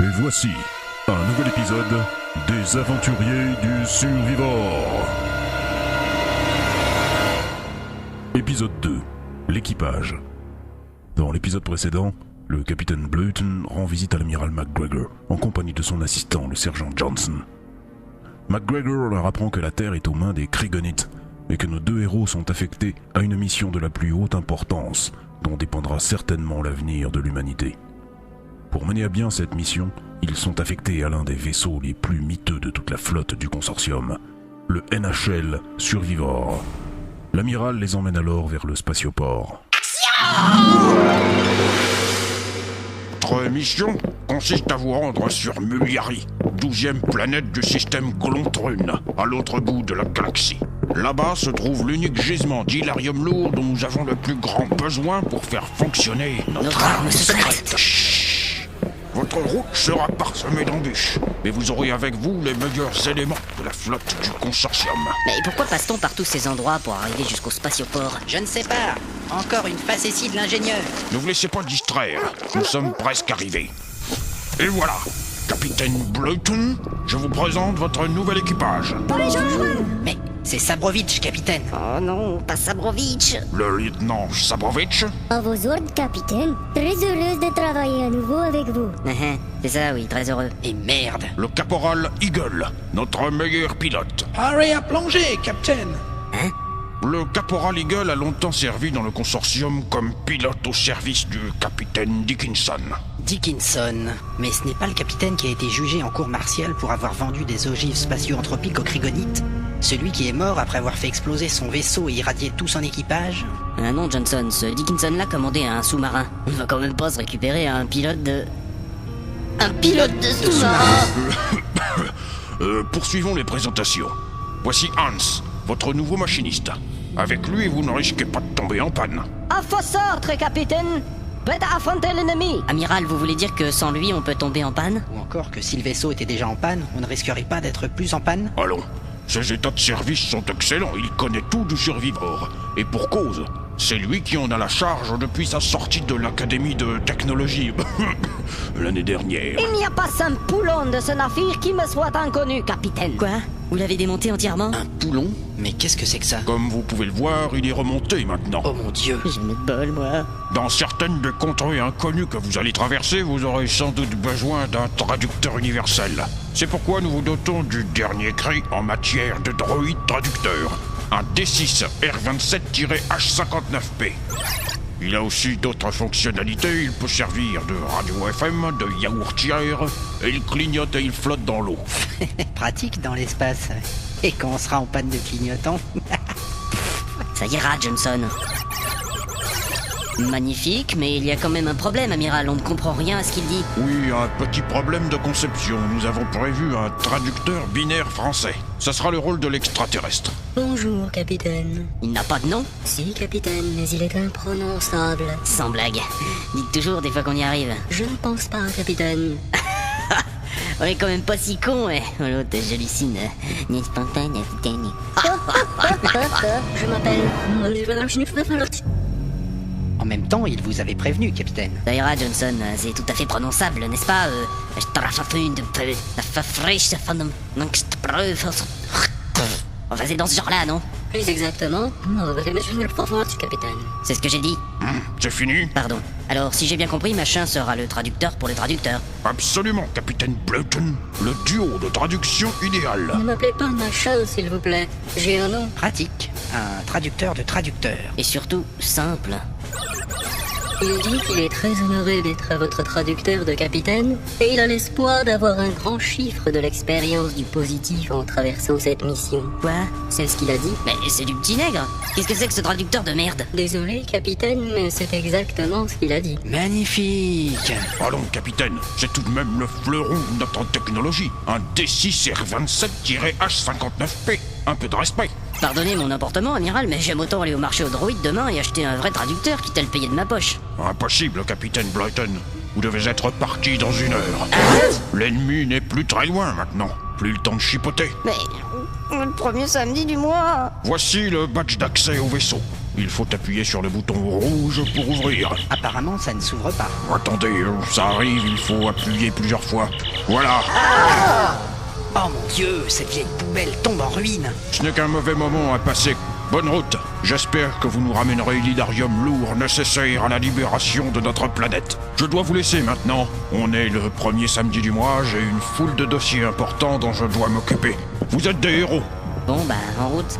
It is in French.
Et voici un nouvel épisode des Aventuriers du Survivor. Épisode 2. L'équipage. Dans l'épisode précédent, le capitaine Bleuton rend visite à l'amiral McGregor en compagnie de son assistant, le sergent Johnson. McGregor leur apprend que la Terre est aux mains des Krigonites et que nos deux héros sont affectés à une mission de la plus haute importance dont dépendra certainement l'avenir de l'humanité. Pour mener à bien cette mission, ils sont affectés à l'un des vaisseaux les plus miteux de toute la flotte du consortium, le NHL Survivor. L'amiral les emmène alors vers le spatioport. Votre mission consiste à vous rendre sur Muliari, 12e planète du système Glontrun, à l'autre bout de la galaxie. Là-bas se trouve l'unique gisement d'hylarium lourd dont nous avons le plus grand besoin pour faire fonctionner notre arme secrète. Chut. Votre route sera parsemée d'embûches, mais vous aurez avec vous les meilleurs éléments de la flotte du consortium. Mais pourquoi passe-t-on par tous ces endroits pour arriver jusqu'au spatioport? Je ne sais pas. Encore une facétie de l'ingénieur. Ne vous laissez pas distraire, nous sommes presque arrivés. Et voilà, capitaine Bleuton, je vous présente votre nouvel équipage. Mais c'est Sabrovitch, capitaine. Oh non, pas Sabrovitch. Le lieutenant Sabrovitch, À vos ordres, capitaine. Très heureuse de travailler à nouveau avec vous. C'est ça, oui, très heureux. Et merde. le caporal Eagle, notre meilleur pilote. Arrêt à plonger, Captain. Le caporal Eagle a longtemps servi dans le consortium comme pilote au service du capitaine Dickinson. Dickinson. Mais ce n'est pas le capitaine qui a été jugé en cour martiale pour avoir vendu des ogives spatio-anthropiques aux Krigonites? Celui qui est mort après avoir fait exploser son vaisseau et irradier tout son équipage? Ah non, Johnson, ce Dickinson-là commandait un sous-marin. On ne va quand même pas se récupérer un pilote de... Un pilote de sous-marin. Poursuivons les présentations. Voici Hans, votre nouveau machiniste. Avec lui, vous ne risquez pas de tomber en panne. À vos ordres, capitaine. Prêt à affronter l'ennemi. Amiral, vous voulez dire que sans lui, on peut tomber en panne? Ou encore que si le vaisseau était déjà en panne, on ne risquerait pas d'être plus en panne? Allons, ses états de service sont excellents, il connaît tout du Survivor. Et pour cause, c'est lui qui en a la charge depuis sa sortie de l'Académie de technologie l'année dernière. Il n'y a pas un poulon de ce navire qui me soit inconnu, capitaine. Quoi? Vous l'avez démonté entièrement? Un poulon? Mais qu'est-ce que c'est que ça? Comme vous pouvez le voir, il est remonté maintenant. Oh mon Dieu. J'ai mis de bol, moi. Dans certaines des contrées inconnues que vous allez traverser, vous aurez sans doute besoin d'un traducteur universel. C'est pourquoi nous vous dotons du dernier cri en matière de droïde traducteur. Un D6 R27-H59P. Il a aussi d'autres fonctionnalités, il peut servir de radio FM, de yaourtière, et il clignote et il flotte dans l'eau. Pratique dans l'espace. Et quand on sera en panne de clignotant? Ça ira, Johnson. Magnifique, mais il y a quand même un problème, amiral. On ne comprend rien à ce qu'il dit. Oui, un petit problème de conception. Nous avons prévu un traducteur binaire français. Ça sera le rôle de l'extraterrestre. Bonjour, capitaine. Il n'a pas de nom? Si, capitaine, mais il est imprononçable. Sans blague. Dites toujours des fois qu'on y arrive. Je ne pense pas, capitaine. On est quand même pas si con, ouais. Oh, l'autre, j'hallucine. N'est-ce pas, capitaine? Je m'appelle... En même temps, il vous avait prévenu, capitaine. Ça ira, Johnson. C'est tout à fait prononçable, n'est-ce pas? Enfin, c'est dans ce genre-là, non? Plus exactement, capitaine. C'est ce que j'ai dit. C'est fini? Pardon. Alors, si j'ai bien compris, machin sera le traducteur pour le traducteur. Absolument, capitaine Bleuton. Le duo de traduction idéal. Ne m'appelez pas machin, s'il vous plaît. J'ai un nom. Pratique. Un traducteur de traducteur. Et surtout, simple. Il dit qu'il est très honoré d'être votre traducteur de capitaine, et il a l'espoir d'avoir un grand chiffre de l'expérience du positif en traversant cette mission. Quoi? C'est ce qu'il a dit. Mais c'est du petit nègre. Qu'est-ce que c'est que ce traducteur de merde? Désolé, capitaine, mais c'est exactement ce qu'il a dit. Magnifique. Allons, capitaine, c'est tout de même le fleuron de notre technologie. Un D6 R27-H59P. Un peu de respect. Pardonnez mon emportement, amiral, mais j'aime autant aller au marché aux droïdes demain et acheter un vrai traducteur quitte à le payer de ma poche. Impossible, capitaine Bleuton. Vous devez être parti dans 1 heure. L'ennemi n'est plus très loin maintenant. Plus le temps de chipoter. Mais le premier samedi du mois. Voici le badge d'accès au vaisseau. Il faut appuyer sur le bouton rouge pour ouvrir. Apparemment, ça ne s'ouvre pas. Attendez, ça arrive, il faut appuyer plusieurs fois. Voilà. Oh mon Dieu, cette vieille poubelle tombe en ruine. Ce n'est qu'un mauvais moment à passer. Bonne route. J'espère que vous nous ramènerez l'hydarium lourd nécessaire à la libération de notre planète. Je dois vous laisser maintenant. On est le premier samedi du mois, j'ai une foule de dossiers importants dont je dois m'occuper. Vous êtes des héros. Bon, bah, en route.